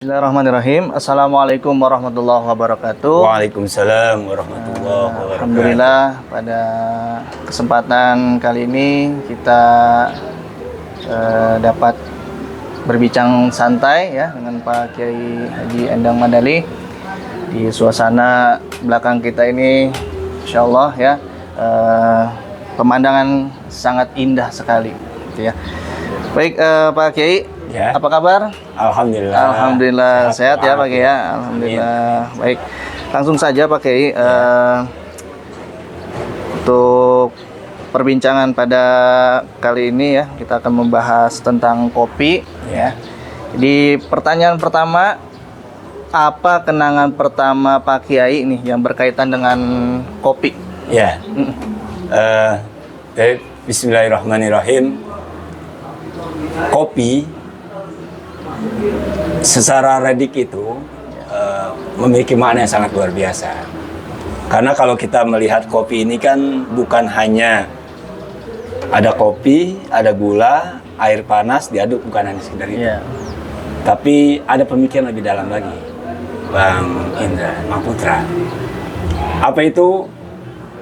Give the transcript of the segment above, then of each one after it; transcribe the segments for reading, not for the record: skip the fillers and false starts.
Bismillahirrahmanirrahim. Assalamualaikum warahmatullahi wabarakatuh. Waalaikumsalam warahmatullahi wabarakatuh. Alhamdulillah, pada kesempatan kali ini kita dapat berbincang santai ya dengan Pak Kiai Haji Endang Madali di suasana belakang kita ini, insya Allah ya, pemandangan sangat indah sekali, gitu ya. Baik, Pak Kiai, Ya. apa kabar? Alhamdulillah. Alhamdulillah sehat ya Pak Kiai ya. Alhamdulillah. Baik, langsung saja Pak Kiai, untuk perbincangan pada kali ini ya, kita akan membahas tentang kopi ya. Jadi pertanyaan pertama, apa kenangan pertama Pak Kiai nih yang berkaitan dengan kopi? Ya. Bismillahirrahmanirrahim. Kopi secara redik itu memiliki makna yang sangat luar biasa. Karena kalau kita melihat kopi ini kan bukan hanya ada kopi, ada gula, air panas diaduk, bukan hanya sekedar itu. Yeah. Tapi ada pemikiran lebih dalam lagi, Bang Indra, Bang Putra. Apa itu?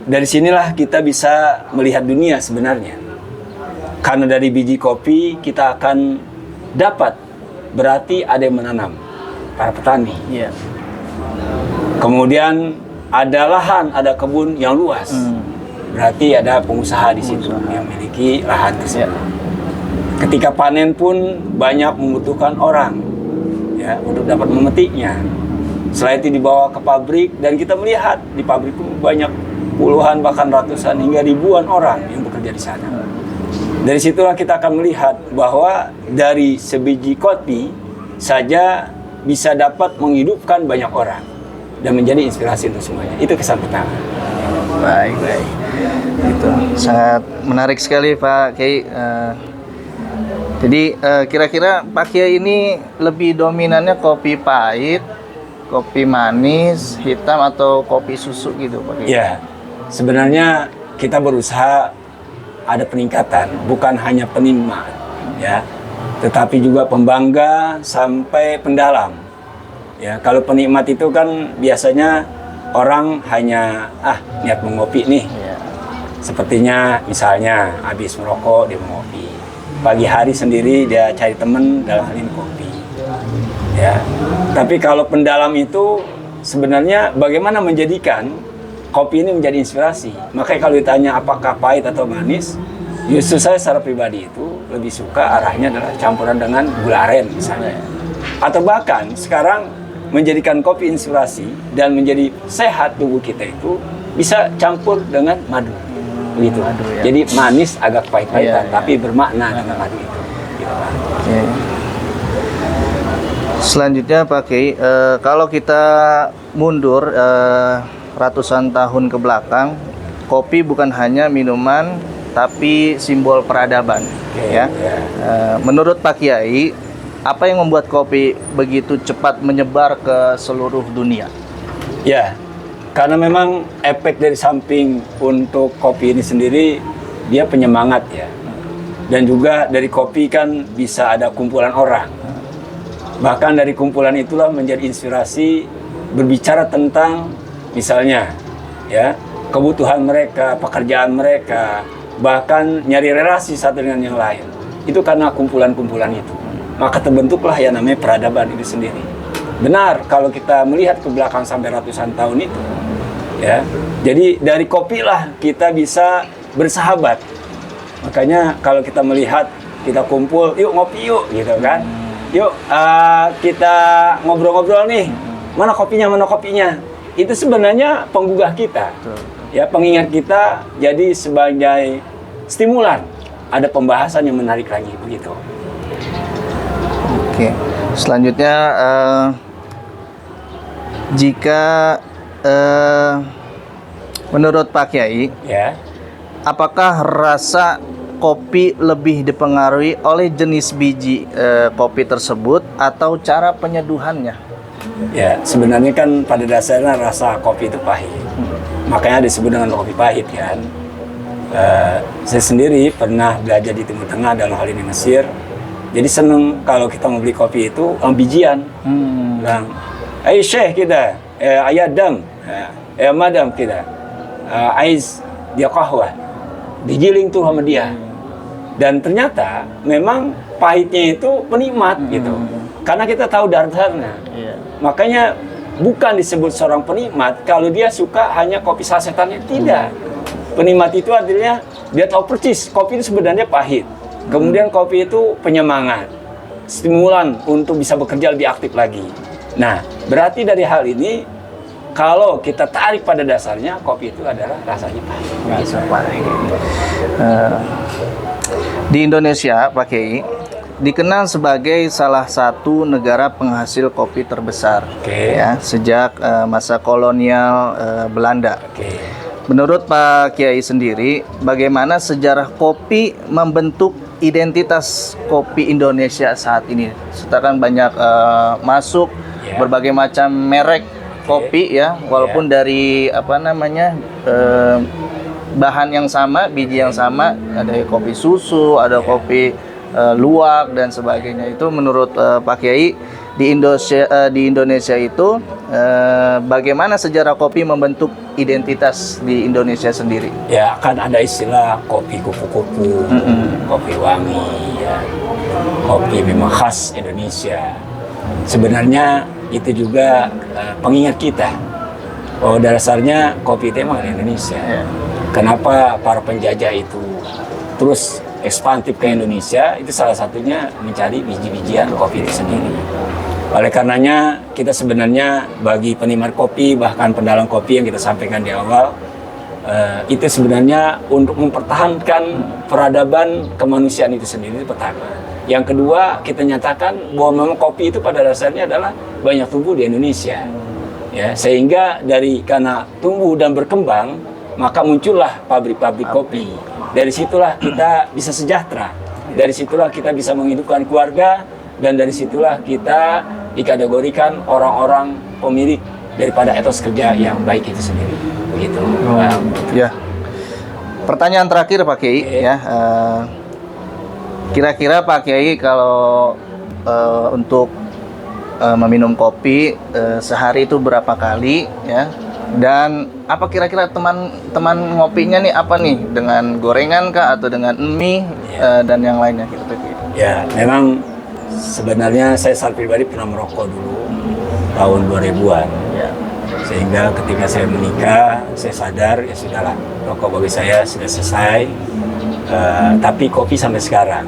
Dari sinilah kita bisa melihat dunia sebenarnya. Karena dari biji kopi kita akan dapat, berarti ada yang menanam, para petani. Yeah. Kemudian ada lahan, ada kebun yang luas. Berarti ada pengusaha di situ yang memiliki lahan tersebut. Yeah. Ketika panen pun banyak membutuhkan orang ya untuk dapat memetiknya. Setelah itu dibawa ke pabrik dan kita melihat di pabrik itu banyak puluhan bahkan ratusan hingga ribuan orang yang bekerja di sana. Dari situlah kita akan melihat bahwa dari sebiji kopi saja bisa dapat menghidupkan banyak orang dan menjadi inspirasi untuk semuanya. Itu kesan pertama. Baik. Itu sangat menarik sekali Pak Kiai. Jadi kira-kira Pak Kiai ini lebih dominannya kopi pahit, kopi manis, hitam, atau kopi susu gitu Pak Kiai? Ya, sebenarnya kita berusaha ada peningkatan, bukan hanya penikmat, ya, tetapi juga pembangga sampai pendalam. Ya, kalau penikmat itu kan biasanya orang hanya niat mengopi nih. Yeah. Sepertinya misalnya habis merokok dia mengopi. Pagi hari sendiri dia cari teman, dalam hal ini kopi. Ya. Tapi kalau pendalam itu sebenarnya bagaimana menjadikan kopi ini menjadi inspirasi. Makanya kalau ditanya apakah pahit atau manis, justru saya secara pribadi itu lebih suka arahnya adalah campuran dengan gula aren misalnya. Atau bahkan sekarang menjadikan kopi inspirasi dan menjadi sehat tubuh kita itu bisa campur dengan madu. Begitu. Madu, ya. Jadi manis agak pahit-pahitan, Iya. tapi bermakna dengan madu itu. Gitu, Pak. Okay. Selanjutnya Pak Kiai, kalau kita mundur ratusan tahun ke belakang, kopi bukan hanya minuman tapi simbol peradaban. Okay, Ya. Menurut Pak Kiai, apa yang membuat kopi begitu cepat menyebar ke seluruh dunia? Ya, karena memang efek dari samping untuk kopi ini sendiri, dia penyemangat ya. Dan juga dari kopi kan bisa ada kumpulan orang. Bahkan dari kumpulan itulah menjadi inspirasi berbicara tentang misalnya ya kebutuhan mereka, pekerjaan mereka, bahkan nyari relasi satu dengan yang lain. Itu karena kumpulan-kumpulan itu. Maka terbentuklah yang namanya peradaban itu sendiri. Benar kalau kita melihat ke belakang sampai ratusan tahun itu. Ya. Jadi dari kopi lah kita bisa bersahabat. Makanya kalau kita melihat, kita kumpul, yuk ngopi yuk gitu kan. Yuk kita ngobrol-ngobrol nih. Mana kopinya? Itu sebenarnya penggugah kita. Ya, pengingat kita, jadi sebagai stimulan ada pembahasan yang menarik lagi begitu. Oke. Selanjutnya jika menurut Pak Kiai, Ya. apakah rasa kopi lebih dipengaruhi oleh jenis biji kopi tersebut atau cara penyeduhannya? Ya, sebenarnya kan pada dasarnya rasa kopi itu pahit. Makanya disebut dengan kopi pahit kan. Saya sendiri pernah belajar di Timur Tengah, dalam hal ini Mesir. Jadi seneng kalau kita mau beli kopi itu bijian. Bilang, Syekh kita, ayah dam, madam kita, ais dia kahwa. Digiling tuh sama dia. Dan ternyata memang pahitnya itu penikmat gitu. Karena kita tahu dasarnya. Makanya bukan disebut seorang penikmat kalau dia suka hanya kopi sasetannya, tidak. Penikmat itu artinya dia tahu persis kopi itu sebenarnya pahit. Kemudian kopi itu penyemangat, stimulan untuk bisa bekerja lebih aktif lagi. Nah, berarti dari hal ini kalau kita tarik pada dasarnya, kopi itu adalah rasanya pahit. Rasa pahit. Di Indonesia, Pak Kiai, dikenal sebagai salah satu negara penghasil kopi terbesar, ya, sejak masa kolonial Belanda. Menurut Pak Kiai sendiri, bagaimana sejarah kopi membentuk identitas kopi Indonesia saat ini? Setelah kan banyak masuk berbagai macam merek kopi, ya, walaupun dari bahan yang sama, biji yang sama, ada kopi susu, ada kopi luwak dan sebagainya. Itu menurut Pak Kiai di Indonesia itu bagaimana sejarah kopi membentuk identitas di Indonesia sendiri? Ya, kan ada istilah kopi kupu-kupu, kopi wangi, ya. Kopi memang khas Indonesia. Sebenarnya itu juga pengingat kita bahwa dasarnya kopi itu memang dari Indonesia. Kenapa para penjajah itu terus ekspansif ke Indonesia? Itu salah satunya mencari biji-bijian kopi itu sendiri. Oleh karenanya kita sebenarnya bagi penikmat kopi, bahkan pendalang kopi yang kita sampaikan di awal, itu sebenarnya untuk mempertahankan peradaban kemanusiaan itu sendiri, pertama. Yang kedua, kita nyatakan bahwa memang kopi itu pada dasarnya adalah banyak tumbuh di Indonesia, ya, sehingga karena tumbuh dan berkembang, maka muncullah pabrik-pabrik kopi. Dari situlah kita bisa sejahtera, dari situlah kita bisa menghidupkan keluarga, dan dari situlah kita dikategorikan orang-orang pemilik daripada etos kerja yang baik itu sendiri. Begitu. Ya. Pertanyaan terakhir Pak Kiai, ya. Kira-kira Pak Kiai kalau untuk meminum kopi sehari itu berapa kali, ya? Dan apa kira-kira teman ngopinya nih apa nih, dengan gorengan kah atau dengan mie dan yang lainnya gitu? Ya, memang sebenarnya saya secara pribadi pernah merokok dulu tahun 2000-an. Sehingga ketika saya menikah, saya sadar ya sudahlah, rokok bagi saya sudah selesai. Tapi kopi sampai sekarang.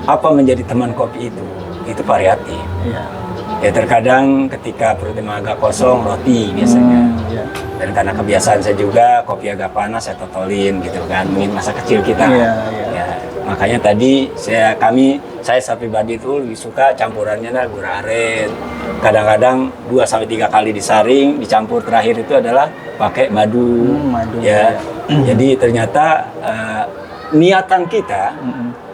Apa menjadi teman kopi itu? Itu variatif. Ya terkadang ketika perut memang agak kosong, roti biasanya. Dan karena kebiasaan saya juga, kopi agak panas saya totolin gitu kan, mungkin masa kecil kita. Ya, makanya tadi saya secara pribadi itu lebih suka campurannya gula aren. Kadang-kadang 2-3 kali disaring, dicampur, terakhir itu adalah pakai madu. Ya. Jadi ternyata niatan kita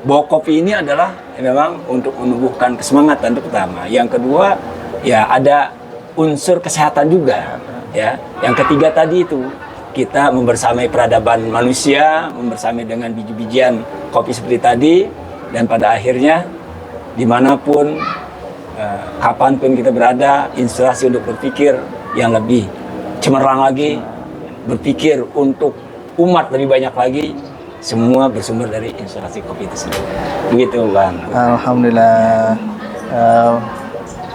bahwa kopi ini adalah memang untuk menumbuhkan kesemangatan, itu pertama. Yang kedua, ya ada unsur kesehatan juga. Ya. Yang ketiga tadi itu kita membersamai peradaban manusia, membersamai dengan biji-bijian kopi seperti tadi, dan pada akhirnya dimanapun, kapanpun kita berada, inspirasi untuk berpikir yang lebih cemerlang lagi, berpikir untuk umat lebih banyak lagi. Semua bersumber dari inspirasi kopi itu sendiri. Begitu, Bang. Alhamdulillah.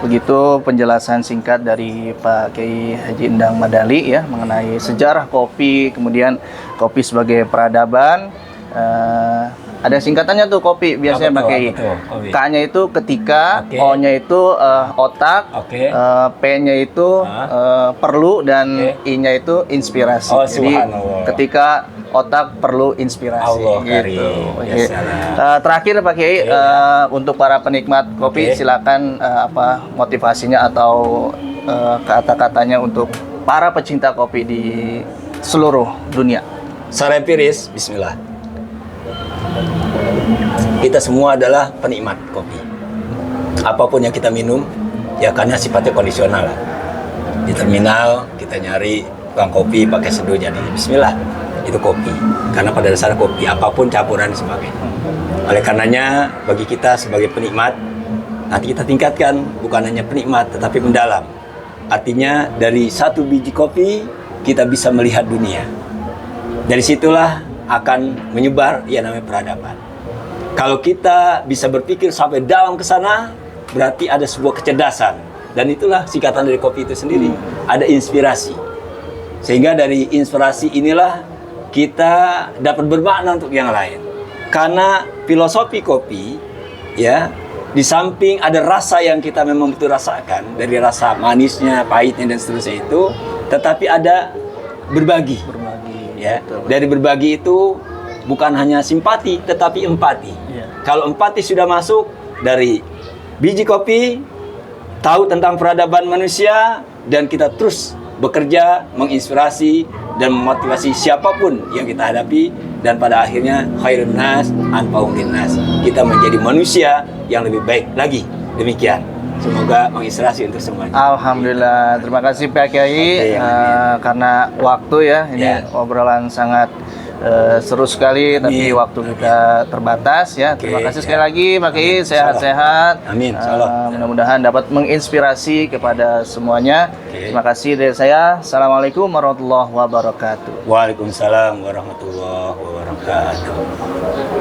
Begitu penjelasan singkat dari Pak Kiai Haji Endang Madali, ya, mengenai sejarah kopi, kemudian kopi sebagai peradaban. Ada singkatannya tuh kopi biasanya Pak Kiai. K-nya itu ketika, O-nya itu otak, P-nya itu perlu, dan I-nya itu inspirasi. Jadi ketika otak perlu inspirasi. Gitu. Terakhir Pak Kiai, untuk para penikmat kopi, silakan apa motivasinya atau kata-katanya untuk para pecinta kopi di seluruh dunia. Secara empiris, bismillah. Kita semua adalah penikmat kopi. Apapun yang kita minum, ya karena sifatnya kondisional lah. Di terminal kita nyari tukang kopi pakai seduh, jadi bismillah. itu kopi. Karena pada dasarnya kopi, apapun campuran dan sebagainya. Oleh karenanya, bagi kita sebagai penikmat, nanti kita tingkatkan bukan hanya penikmat, tetapi mendalam. Artinya dari satu biji kopi, kita bisa melihat dunia. Dari situlah akan menyebar yang namanya peradaban. Kalau kita bisa berpikir sampai dalam ke sana, berarti ada sebuah kecerdasan. Dan itulah singkatan dari kopi itu sendiri. Ada inspirasi. Sehingga dari inspirasi inilah kita dapat bermakna untuk yang lain. Karena filosofi kopi, ya, di samping ada rasa yang kita memang betul rasakan, dari rasa manisnya, pahitnya, dan seterusnya itu, tetapi ada berbagi. Ya, dari berbagi itu bukan hanya simpati, tetapi empati. Kalau empati sudah masuk dari biji kopi, tahu tentang peradaban manusia, dan kita terus bekerja, menginspirasi, dan memotivasi siapapun yang kita hadapi, dan pada akhirnya khairun nas anfa'uhum linnas. Kita menjadi manusia yang lebih baik lagi. Demikian. Semoga menginspirasi untuk semuanya. Alhamdulillah, terima kasih Pak Kiai. Karena waktu ya, ini obrolan sangat seru sekali, tapi waktu kita terbatas ya. Terima kasih sekali lagi Pak Kiai, sehat-sehat. Amin. Mudah-mudahan dapat menginspirasi kepada semuanya. Terima kasih dari saya. Assalamualaikum warahmatullahi wabarakatuh. Waalaikumsalam warahmatullahi wabarakatuh.